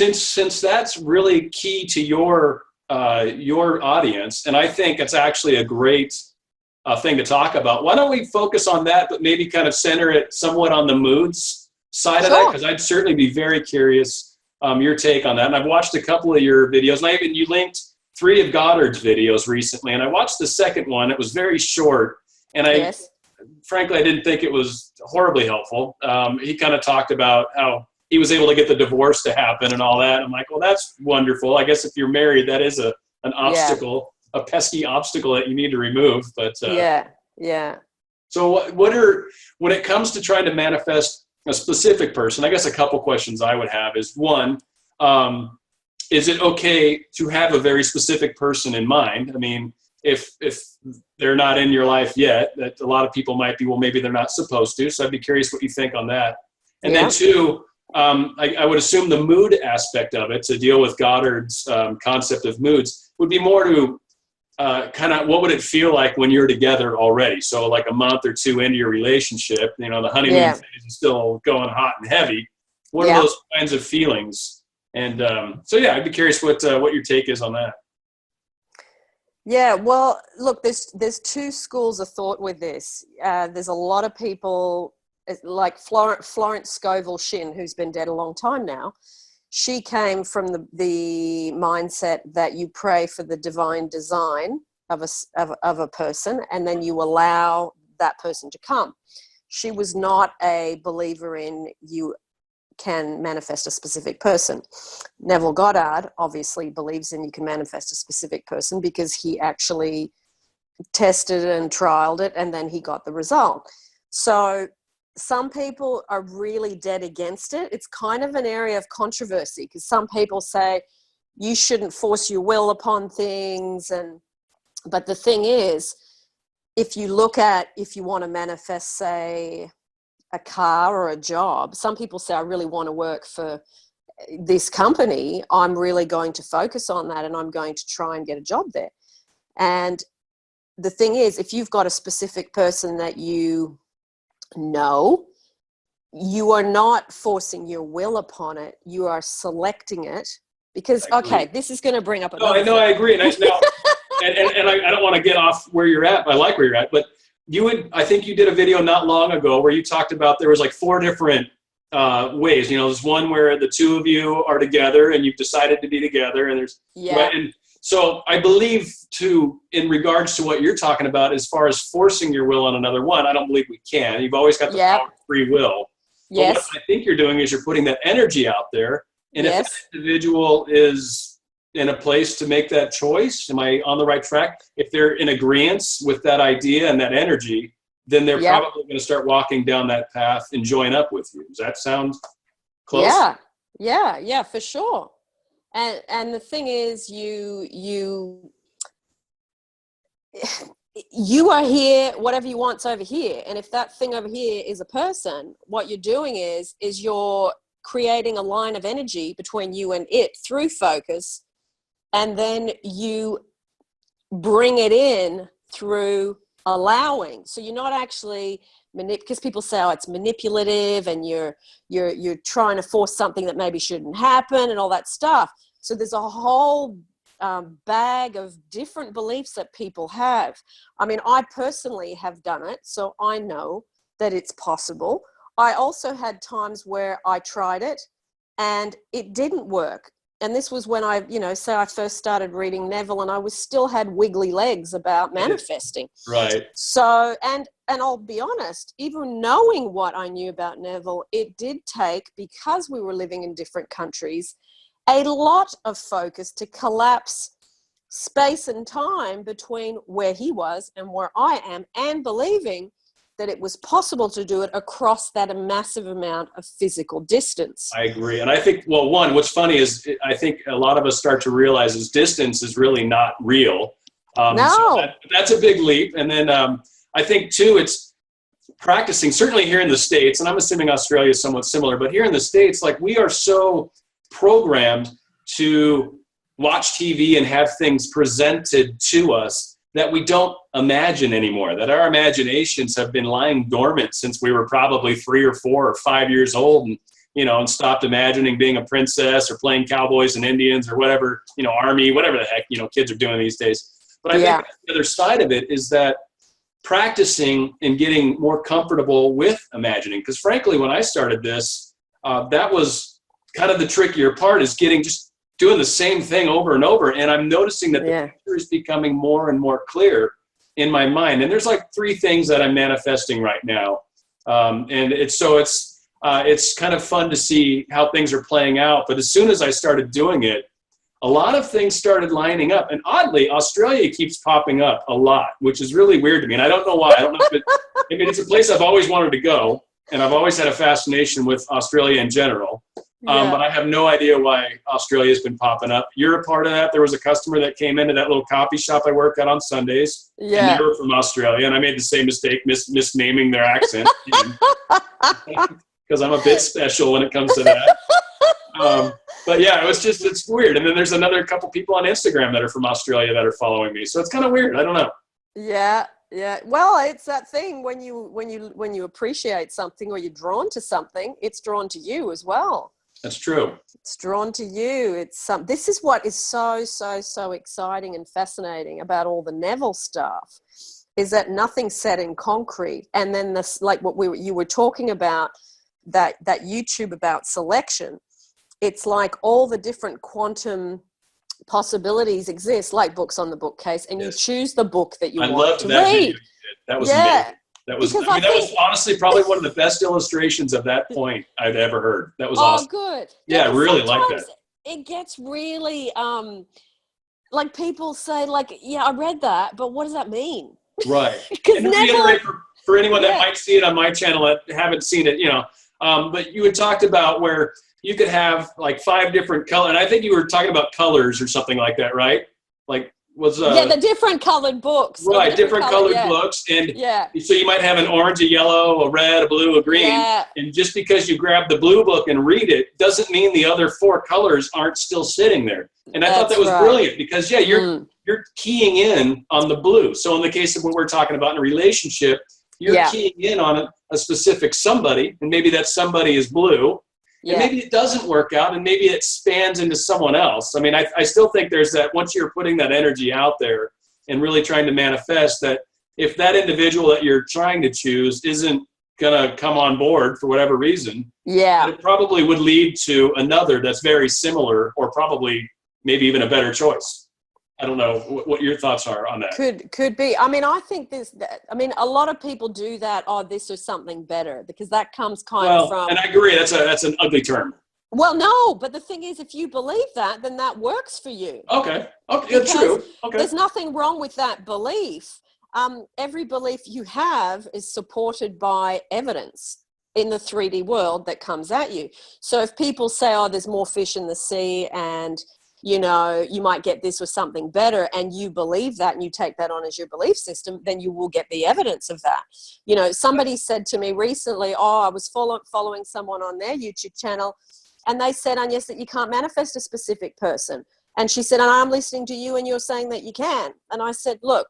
since that's really key to your audience, and I think it's actually a great thing to talk about. Why don't we focus on that, but maybe kind of center it somewhat on the moods side of that? Because I'd certainly be very curious your take on that. And I've watched a couple of your videos, and you linked 3 of Goddard's videos recently, and I watched the second one. It was very short, and frankly, I didn't think it was horribly helpful. He kind of talked about how he was able to get the divorce to happen and all that. I'm like, well, that's wonderful. I guess if you're married, that is an obstacle, a pesky obstacle that you need to remove. But So when it comes to trying to manifest a specific person, I guess a couple questions I would have is, one, is it okay to have a very specific person in mind? I mean, if they're not in your life yet, that a lot of people might be, well, maybe they're not supposed to. So I'd be curious what you think on that. And then 2, I would assume the mood aspect of it, to deal with Goddard's concept of moods, would be more to kind of what would it feel like when you're together already? So like a month or 2 into your relationship, the honeymoon phase is still going hot and heavy. What are those kinds of feelings? And I'd be curious what your take is on that. Yeah, well, look, there's 2 schools of thought with this. There's a lot of people, like Florence Scovel Shinn, who's been dead a long time now. She came from the mindset that you pray for the divine design of a person, and then you allow that person to come. She was not a believer in you can manifest a specific person. Neville Goddard obviously believes in you can manifest a specific person because he actually tested and trialed it, and then he got the result. So some people are really dead against it. It's kind of an area of controversy because some people say you shouldn't force your will upon things. But the thing is, if you want to manifest, say, a car or a job, some people say, I really want to work for this company. I'm really going to focus on that and I'm going to try and get a job there. And the thing is, if you've got a specific person that you know, you are not forcing your will upon it. You are selecting it because, this is going to bring up another thing. I agree. And I don't want to get off where you're at. I like where you're at, but I think you did a video not long ago where you talked about there was like 4 different ways. There's one where the 2 of you are together and you've decided to be together, and there's right? And so I believe in regards to what you're talking about, as far as forcing your will on another one, I don't believe we can. You've always got the power of free will. But what I think you're doing is you're putting that energy out there, and if that individual is in a place to make that choice, am I on the right track? If they're in agreement with that idea and that energy, then they're probably going to start walking down that path and join up with you. Does that sound close? Yeah, for sure. And the thing is, you are here, whatever you want's over here. And if that thing over here is a person, what you're doing is you're creating a line of energy between you and it through focus. And then you bring it in through allowing. So you're not actually because people say, oh, it's manipulative and you're trying to force something that maybe shouldn't happen and all that stuff. So there's a whole bag of different beliefs that people have. I mean, I personally have done it, so I know that it's possible. I also had times where I tried it and it didn't work. And this was when I first started reading Neville, and I still had wiggly legs about manifesting. Right. So, and I'll be honest, even knowing what I knew about Neville, it did take, because we were living in different countries, a lot of focus to collapse space and time between where he was and where I am, and believing that it was possible to do it across that massive amount of physical distance. I agree. And I think, well, one, what's funny is I think a lot of us start to realize is distance is really not real. No. So that's a big leap. And then I think, too, it's practicing, certainly here in the States, and I'm assuming Australia is somewhat similar, but here in the States, like, we are so programmed to watch TV and have things presented to us that we don't imagine anymore, that our imaginations have been lying dormant since we were probably 3 or 4 or 5 years old. And and stopped imagining being a princess or playing cowboys and Indians or whatever, army, whatever the heck, kids are doing these days. But I think the other side of it is that practicing and getting more comfortable with imagining. Because frankly, when I started this, that was kind of the trickier part, is just doing the same thing over and over. And I'm noticing that the picture is becoming more and more clear in my mind. And there's like 3 things that I'm manifesting right now. And it's kind of fun to see how things are playing out. But as soon as I started doing it, a lot of things started lining up. And oddly, Australia keeps popping up a lot, which is really weird to me. And I don't know why. I don't know if it's a place I've always wanted to go. And I've always had a fascination with Australia in general. But I have no idea why Australia has been popping up. You're a part of that. There was a customer that came into that little coffee shop I work at on Sundays. Yeah. And they were from Australia. And I made the same mistake, misnaming their accent. Because I'm a bit special when it comes to that. But yeah, it's weird. And then there's another couple people on Instagram that are from Australia that are following me. So it's kind of weird. I don't know. Yeah. Yeah. Well, it's that thing when you appreciate something or you're drawn to something, it's drawn to you as well. That's true. It's drawn to you. This is what is so, so, so exciting and fascinating about all the Neville stuff, is that nothing's set in concrete. And then this, like what you were talking about, that YouTube about selection, it's like all the different quantum possibilities exist, like books on the bookcase, and you choose the book that you want to read. That was amazing. That was honestly probably one of the best illustrations of that point I've ever heard. That was awesome. Oh, good. Yeah, I really like that. It gets really, like people say, like, yeah, I read that, but what does that mean? Right. Because and reiterate for anyone that might see it on my channel that haven't seen it, but you had talked about where you could have like 5 different colors, and I think you were talking about colors or something like that, right? Like the different colored books. Right, different colored books. And so you might have an orange, a yellow, a red, a blue, a green. Yeah. And just because you grab the blue book and read it doesn't mean the other 4 colors aren't still sitting there. And I thought that was brilliant because, you're keying in on the blue. So in the case of what we're talking about in a relationship, you're keying in on a specific somebody, and maybe that somebody is blue. And maybe it doesn't work out, and maybe it spans into someone else. I mean, I still think there's that, once you're putting that energy out there and really trying to manifest, that if that individual that you're trying to choose isn't going to come on board for whatever reason, it probably would lead to another that's very similar, or probably maybe even a better choice. I don't know what your thoughts are on that. Could be. I mean, I think a lot of people do that. Oh, this is something better, because that comes kind of from. And I agree. That's an ugly term. Well, no, but the thing is, if you believe that, then that works for you. Okay. That's true. Okay. There's nothing wrong with that belief. Every belief you have is supported by evidence in the 3D world that comes at you. So if people say, oh, there's more fish in the sea, and you might get this or something better, and you believe that and you take that on as your belief system, then you will get the evidence of that. Somebody said to me recently, I was following someone on their YouTube channel, and they said, Agnes, that you can't manifest a specific person. And she said, and I'm listening to you and you're saying that you can. And I said, look,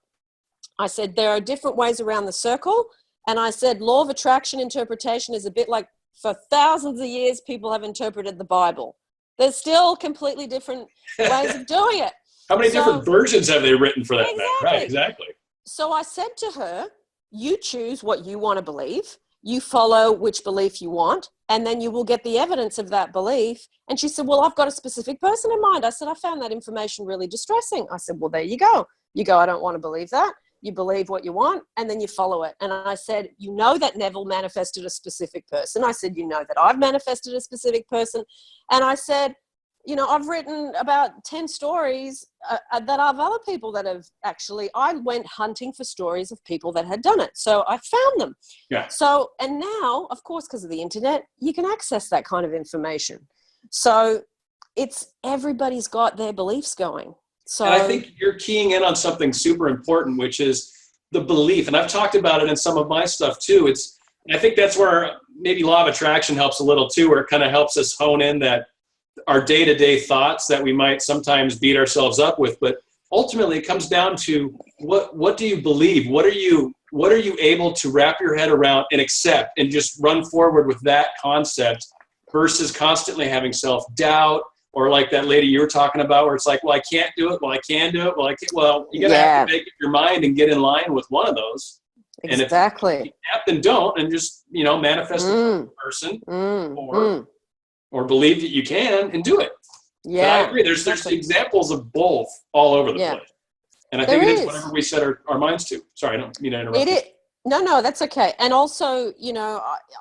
there are different ways around the circle. And I said, law of attraction interpretation is a bit like, for thousands of years, people have interpreted the Bible. There's still completely different ways of doing it. How many different versions have they written for that? Exactly. Right, exactly. So I said to her, you choose what you want to believe. You follow which belief you want, and then you will get the evidence of that belief. And she said, well, I've got a specific person in mind. I said, I found that information really distressing. I said, well, there you go. You go, I don't want to believe that. You believe what you want, and then you follow it. And I said, that Neville manifested a specific person. I said, that I've manifested a specific person. And I said, I've written about 10 stories that have other people that have actually, I went hunting for stories of people that had done it. So I found them. Yeah. So, and now, of course, because of the internet, you can access that kind of information. So everybody's got their beliefs going. So, and I think you're keying in on something super important, which is the belief. And I've talked about it in some of my stuff too. I think that's where maybe law of attraction helps a little too, where it kind of helps us hone in that our day-to-day thoughts that we might sometimes beat ourselves up with. But ultimately it comes down to what do you believe? What are you able to wrap your head around and accept and just run forward with that concept versus constantly having self-doubt, or like that lady you were talking about where it's like, well, I can't do it. Well, I can do it. Well, I can't. Well, you're going to have to make up your mind and get in line with one of those. Exactly. And if you can't, then don't, and just, manifest the person or believe that you can and do it. Yeah. But I agree. There's examples of both all over the place. And I think it is whatever we set our minds to. Sorry, I don't mean to interrupt. It is. No, that's okay. And also,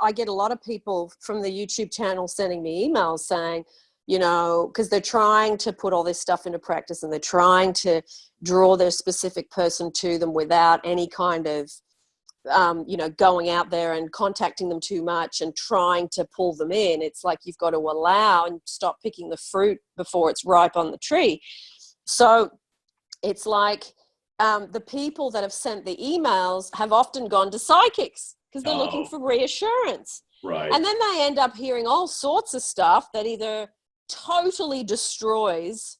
I get a lot of people from the YouTube channel sending me emails saying, because they're trying to put all this stuff into practice and they're trying to draw their specific person to them without any kind of, going out there and contacting them too much and trying to pull them in. It's like you've got to allow and stop picking the fruit before it's ripe on the tree. So it's like the people that have sent the emails have often gone to psychics because they're looking for reassurance. Right. And then they end up hearing all sorts of stuff that either totally destroys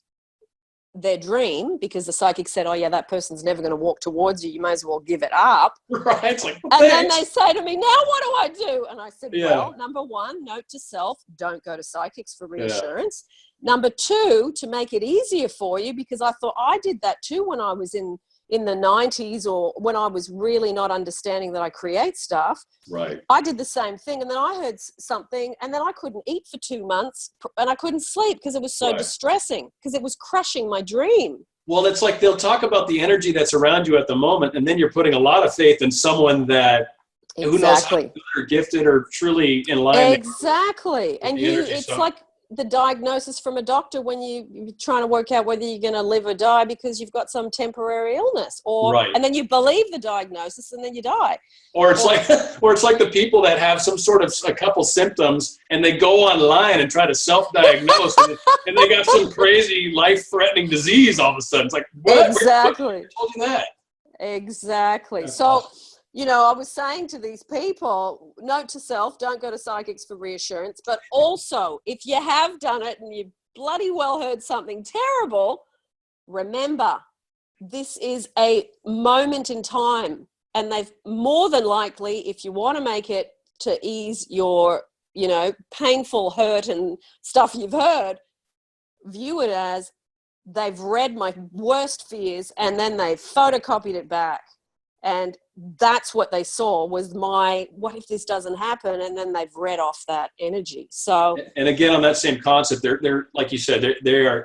their dream because the psychic said, oh yeah, that person's never going to walk towards you. You may as well give it up. Right. It's like, and then they say to me, now what do I do? And I said, well, number one, note to self, don't go to psychics for reassurance. Number two, to make it easier for you, because I thought I did that too when I was in the 90s or when I was really not understanding that I create stuff. Right. I did the same thing. And then I heard something and then I couldn't eat for 2 months and I couldn't sleep because it was so distressing because it was crushing my dream. Well, it's like they'll talk about the energy that's around you at the moment, and then you're putting a lot of faith in someone that who knows how good or gifted or truly in line. Exactly. And it's like the diagnosis from a doctor when you're trying to work out whether you're going to live or die because you've got some temporary illness, and then you believe the diagnosis and then you die. Or it's like the people that have some sort of a couple symptoms and they go online and try to self-diagnose and they got some crazy life-threatening disease all of a sudden. It's like, what? Exactly. Who told you that? Exactly. That's awesome. I was saying to these people, note to self, don't go to psychics for reassurance. But also, if you have done it and you've bloody well heard something terrible, remember, this is a moment in time. And they've more than likely, if you want to make it to ease your, painful hurt and stuff you've heard, view it as they've read my worst fears and then they've photocopied it back. And that's what they saw was what if this doesn't happen? And then they've read off that energy. So, and again, on that same concept, they're like you said, they're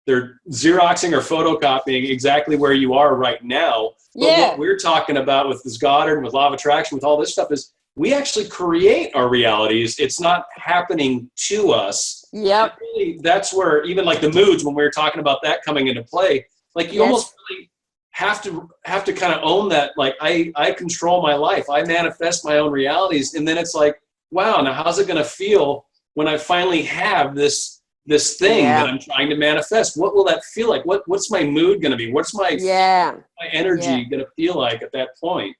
Xeroxing or photocopying exactly where you are right now. But what we're talking about with this Goddard, with law of attraction, with all this stuff is we actually create our realities. It's not happening to us. Yep. Really, that's where even like the moods, when we were talking about that coming into play, like you almost really have to kind of own that. Like I control my life. I manifest my own realities. And then it's like, wow, now how's it going to feel when I finally have this thing that I'm trying to manifest? What will that feel like? What's my mood going to be? What's my energy going to feel like at that point?